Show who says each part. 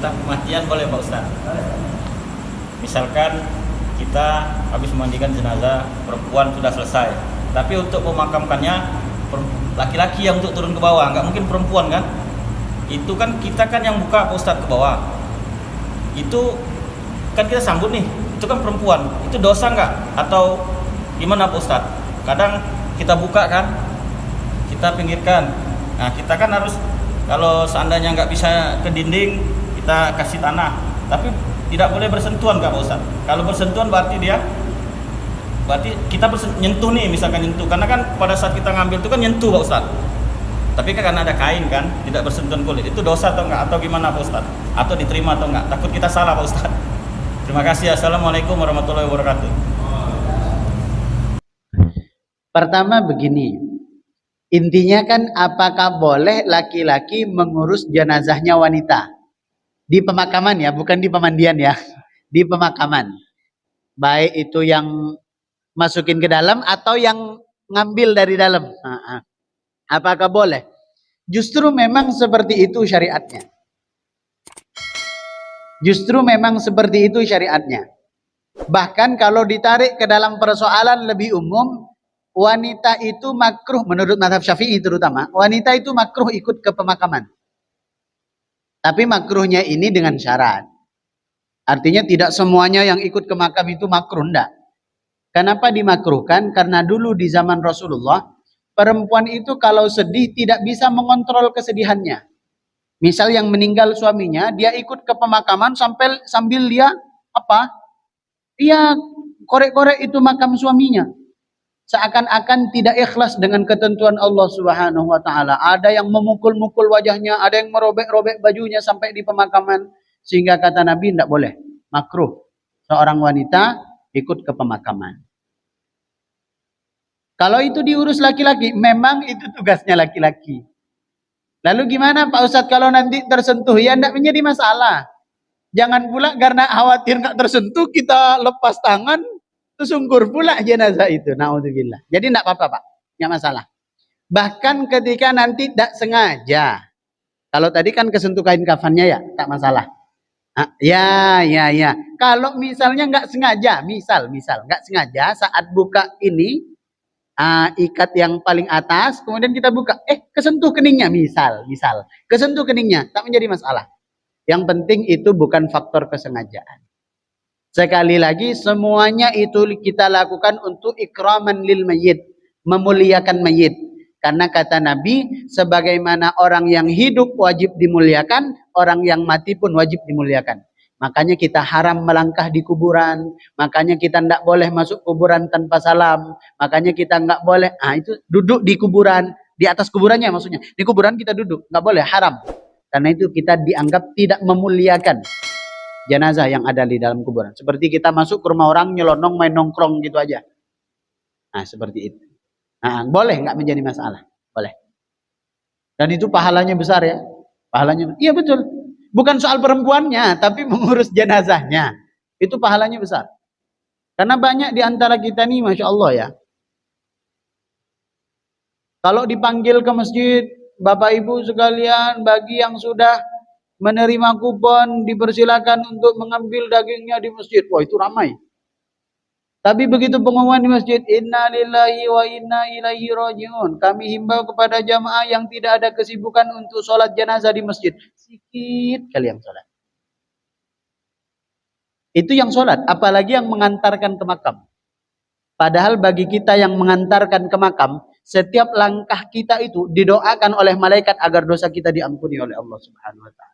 Speaker 1: tentang kematian boleh Pak Ustaz. Misalkan kita habis memandikan jenazah, perempuan sudah selesai, tapi untuk memakamkannya laki-laki yang untuk turun ke bawah, nggak mungkin perempuan kan? Itu kan kita kan yang buka Pak Ustaz ke bawah. Itu kan kita sambut nih, itu kan perempuan, itu dosa nggak? Atau gimana Pak Ustaz? Kadang kita buka kan, kita pinggirkan. Nah kita kan harus, kalau seandainya nggak bisa ke dinding, kita kasih tanah. Tapi tidak boleh bersentuhan nggak Pak Ustaz? Kalau bersentuhan berarti kita nyentuh nih, misalkan nyentuh. Karena kan pada saat kita ngambil itu kan nyentuh Pak Ustaz. Tapi kan karena ada kain kan, tidak bersentuhan kulit. Itu dosa atau enggak? Atau gimana Pak Ustaz? Atau diterima atau enggak? Takut kita salah Pak Ustaz. Terima kasih. Assalamualaikum warahmatullahi wabarakatuh.
Speaker 2: Pertama begini, intinya kan apakah boleh laki-laki mengurus jenazahnya wanita? Di pemakaman ya, bukan di pemandian ya. Di pemakaman. Baik itu yang masukin ke dalam atau yang ngambil dari dalam. Apakah boleh? Justru memang seperti itu syariatnya. Justru memang seperti itu syariatnya. Bahkan kalau ditarik ke dalam persoalan lebih umum, wanita itu makruh menurut mazhab Syafi'i terutama, wanita itu makruh ikut ke pemakaman. Tapi makruhnya ini dengan syarat. Artinya tidak semuanya yang ikut ke makam itu makruh, enggak. Kenapa dimakruhkan? Karena dulu di zaman Rasulullah, perempuan itu kalau sedih tidak bisa mengontrol kesedihannya. Misal yang meninggal suaminya, dia ikut ke pemakaman sambil dia apa? Dia korek-korek itu makam suaminya. Seakan-akan tidak ikhlas dengan ketentuan Allah Subhanahu wa taala. Ada yang memukul-mukul wajahnya, ada yang merobek-robek bajunya sampai di pemakaman, sehingga kata Nabi tidak boleh, makruh seorang wanita ikut ke pemakaman. Kalau itu diurus laki-laki, memang itu tugasnya laki-laki. Lalu gimana Pak Ustadz kalau nanti tersentuh? Ya tidak menjadi masalah. Jangan pula karena khawatir nggak tersentuh kita lepas tangan, tersungkur pula jenazah itu. Naudzubillah. Jadi tidak apa-apa Pak, nggak masalah. Bahkan ketika nanti tidak sengaja, kalau tadi kan kesentuh kain kafannya ya, tak masalah. Ya. Kalau misalnya nggak sengaja, misal nggak sengaja saat buka ini, ikat yang paling atas, kemudian kita buka, kesentuh keningnya, misal, kesentuh keningnya, tak menjadi masalah. Yang penting itu bukan faktor kesengajaan. Sekali lagi, semuanya itu kita lakukan untuk ikraman lil mayyit, memuliakan mayit. Karena kata Nabi, sebagaimana orang yang hidup wajib dimuliakan, orang yang mati pun wajib dimuliakan. Makanya kita haram melangkah di kuburan, makanya kita tidak boleh masuk kuburan tanpa salam, makanya kita nggak boleh, itu duduk di kuburan, di atas kuburannya maksudnya. Di kuburan kita duduk, nggak boleh, haram. Karena itu kita dianggap tidak memuliakan jenazah yang ada di dalam kuburan. Seperti kita masuk ke rumah orang, nyelonong, main nongkrong gitu aja. Seperti itu. Boleh, nggak menjadi masalah. Boleh. Dan itu pahalanya besar ya. Pahalanya, iya betul. Bukan soal perempuannya, tapi mengurus jenazahnya. Itu pahalanya besar. Karena banyak di antara kita nih, Masya Allah ya. Kalau dipanggil ke masjid, Bapak Ibu sekalian, bagi yang sudah menerima kupon, dipersilakan untuk mengambil dagingnya di masjid. Wah, itu ramai. Tapi begitu pengumuman di masjid, Inna lillahi wa inna ilaihi raji'un. Kami himbau kepada jamaah yang tidak ada kesibukan untuk sholat jenazah di masjid. Sikit kali yang sholat. Itu yang sholat, apalagi yang mengantarkan ke makam. Padahal bagi kita yang mengantarkan ke makam, setiap langkah kita itu didoakan oleh malaikat agar dosa kita diampuni oleh Allah Subhanahu wa ta'ala.